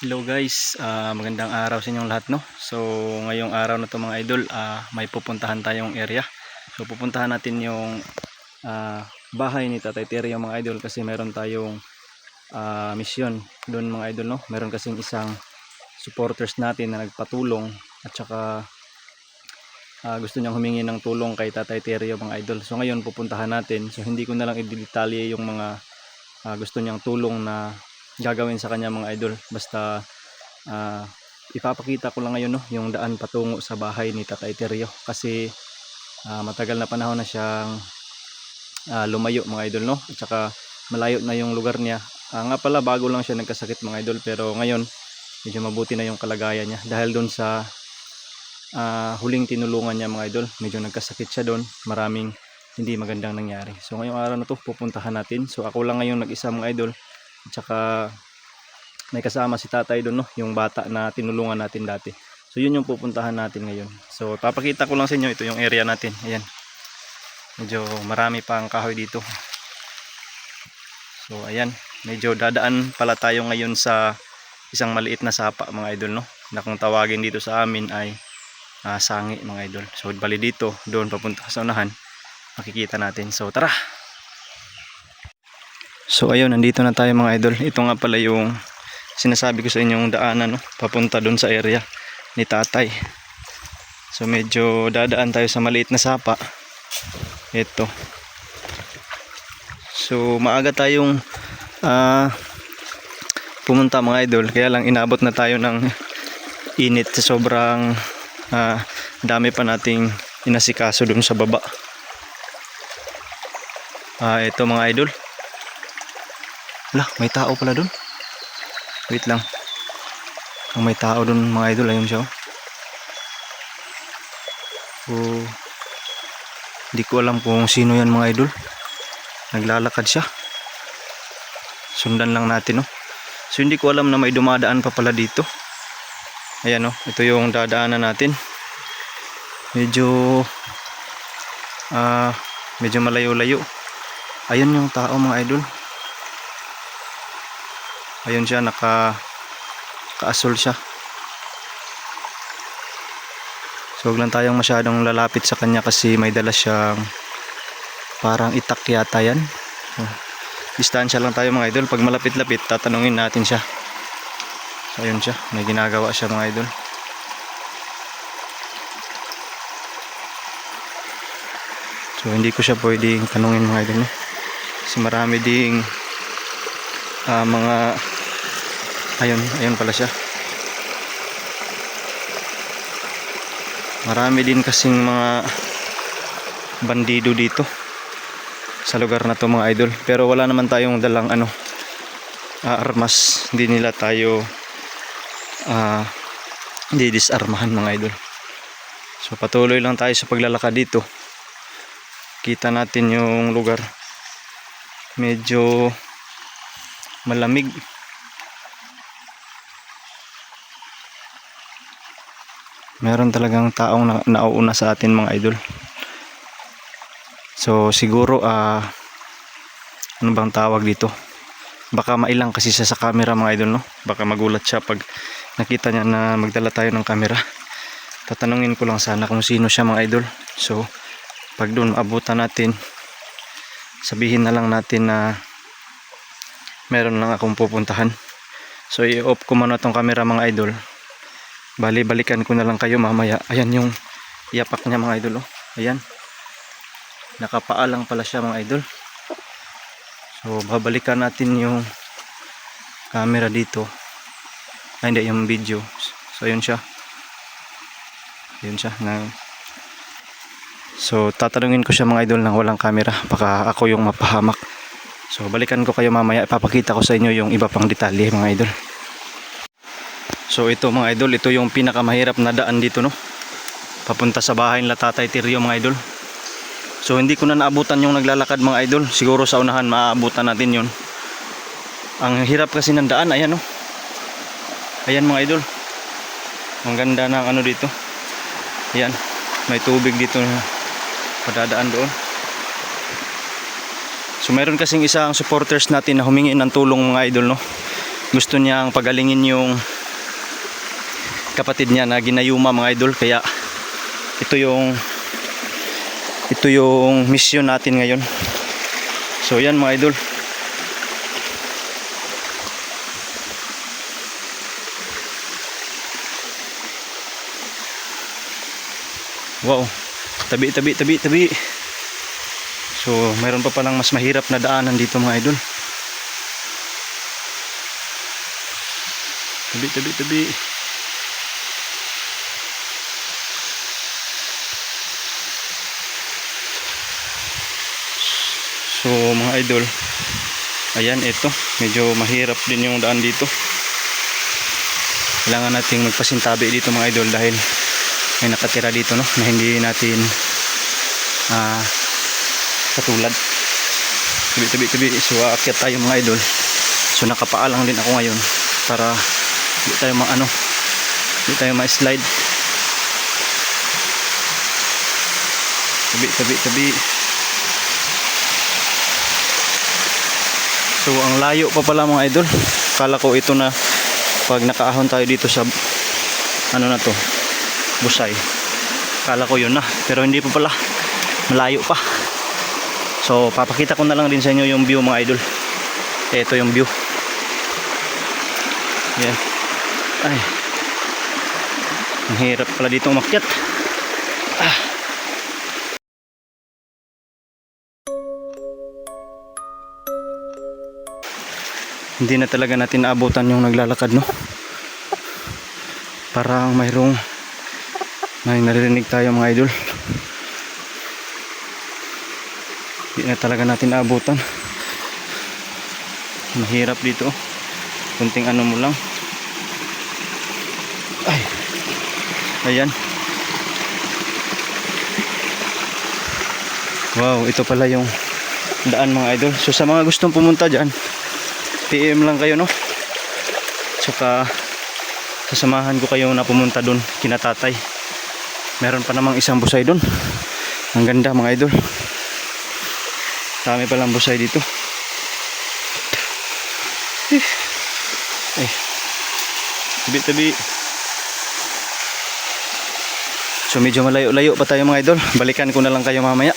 Hello guys, magandang araw sa inyong lahat, no. So ngayong araw na to mga idol, may pupuntahan tayong area. So pupuntahan natin yung bahay ni Tatay Terry mga idol, kasi meron tayong misyon doon mga idol, no. Meron kasing isang supporters natin na nagpatulong at saka gusto niyang humingi ng tulong kay Tatay Terry mga idol. So ngayon pupuntahan natin. So hindi ko na lang i-detalye yung mga gusto niyang tulong na gagawin sa kanya mga idol. Basta ipapakita ko lang ngayon, no, yung daan patungo sa bahay ni Tatay Terry, kasi matagal na panahon na siyang lumayo mga idol, no. At saka malayo na yung lugar niya. Nga pala, bago lang siya nagkasakit mga idol, pero ngayon medyo mabuti na yung kalagayan niya dahil doon sa huling tinulungan niya mga idol. Medyo nagkasakit siya doon, maraming hindi magandang nangyari. So ngayong araw na to pupuntahan natin. So ako lang ngayon nag-isa mga idol, at saka may kasama si tatay doon, no, yung bata na tinulungan natin dati. So yun yung pupuntahan natin ngayon. So papakita ko lang sa inyo, ito yung area natin. Ayan, medyo marami pa ang kahoy dito. So ayan, medyo dadaan pala tayo ngayon sa isang maliit na sapa mga idol, no, na kung tawagin dito sa amin ay sangi mga idol. So bali dito, doon papunta sa unahan, makikita natin. So tara. So ayun, nandito na tayo mga idol. Ito nga pala yung sinasabi ko sa inyong daanan, no, papunta doon sa area ni tatay. So medyo dadaan tayo sa maliit na sapa. Ito. So maaga tayong pumunta mga idol, kaya lang inabot na tayo ng init sa sobrang dami pa nating inasikaso doon sa baba. Ito mga idol. Wala, may tao pala doon. Wait lang. May tao doon mga idol, ayun siya. So hindi ko alam kung sino yan mga idol. Naglalakad siya. Sundan lang natin, no. So hindi ko alam na may dumadaan pa pala dito. Ayan, no, ito yung dadaanan natin. Medyo malayo-layo. Ayun yung tao mga idol. Ayun siya, naka-asol siya. So huwag lang tayong masyadong lalapit sa kanya kasi may dala siyang parang itak yata yan. So, distansya lang tayo mga idol. Pag malapit-lapit, tatanungin natin siya. So ayun siya, may ginagawa siya mga idol. So hindi ko siya pwedeng tanungin mga idol, no? Kasi marami ding mga ayun pala siya. Marami din kasing mga bandido dito sa lugar na to mga idol, pero wala naman tayong dalang armas. Hindi nila tayo disarmahan mga idol. So patuloy lang tayo sa paglalakad dito. Kita natin yung lugar, medyo malamig. Meron talagang taong nauuna sa atin mga idol. So siguro ano bang tawag dito? Baka mailang kasi siya sa camera mga idol, no? Baka magulat siya pag nakita niya na magdala tayo ng camera. Tatanungin ko lang sana kung sino siya mga idol. So pag doon abutan natin, sabihin na lang natin na meron lang akong pupuntahan. So i-off ko muna tong camera mga idol. Bali-balikan ko na lang kayo mamaya. Ayan yung yapak niya mga idol, oh. Ayan, nakapaalang pala siya mga idol. So babalikan natin yung camera dito. Hindi, yung video. So ayun siya. Ayun siya. So tatanungin ko siya mga idol nang walang camera. Baka ako yung mapahamak. So balikan ko kayo mamaya. Ipapakita ko sa inyo yung iba pang detalye mga idol. So ito mga idol, ito yung pinakamahirap na daan dito, no, papunta sa bahay nila Tatay Terry mga idol. So hindi ko na naabutan yung naglalakad mga idol. Siguro sa unahan maaabutan natin yun. Ang hirap kasi ng daan. Ayan, no. Ayan mga idol. Ang ganda ng dito. Ayan, may tubig dito na padadaan doon. So meron kasing isang supporters natin na humingi ng tulong mga idol, no. gusto niyang pagalingin yung kapatid niya na ginayuma mga idol, kaya ito yung mission natin ngayon. So yan mga idol. Wow, tabi. So mayroon pa palang mas mahirap na daanan dito mga idol. Tabi. So mga idol, ayan, ito medyo mahirap din yung daan dito. Kailangan nating magpasintabi dito mga idol dahil may nakatira dito, no, na hindi natin katulad. Tabi. So aakyat tayo mga idol. So nakapaalang din ako ngayon para hindi tayo ma-slide. Tabi. So ang layo pa pala mga idol. Kala ko ito na pag nakaahon tayo dito sa na to, Busay. Kala ko yun na, pero hindi pa pala, malayo pa. So papakita ko na lang din sa inyo yung view mga idol. Ito yung view. Yan. Ay, ang hirap pala dito umakyat. Hindi na talaga natin naabutan yung naglalakad, no. Parang may naririnig tayo mga idol. Hindi na talaga natin naabutan. Mahirap dito. Kunting ano mo lang. Ay. Ayan. Wow, ito pala yung daan mga idol. So sa mga gustong pumunta dyan, PM lang kayo, no. Saka sasamahan ko kayo na pumunta dun kina tatay. Meron pa namang isang busay dun. Ang ganda mga idol. Dami palang busay dito. Ay. Tabi. So medyo malayo-layo pa tayo mga idol. Balikan ko na lang kayo mamaya.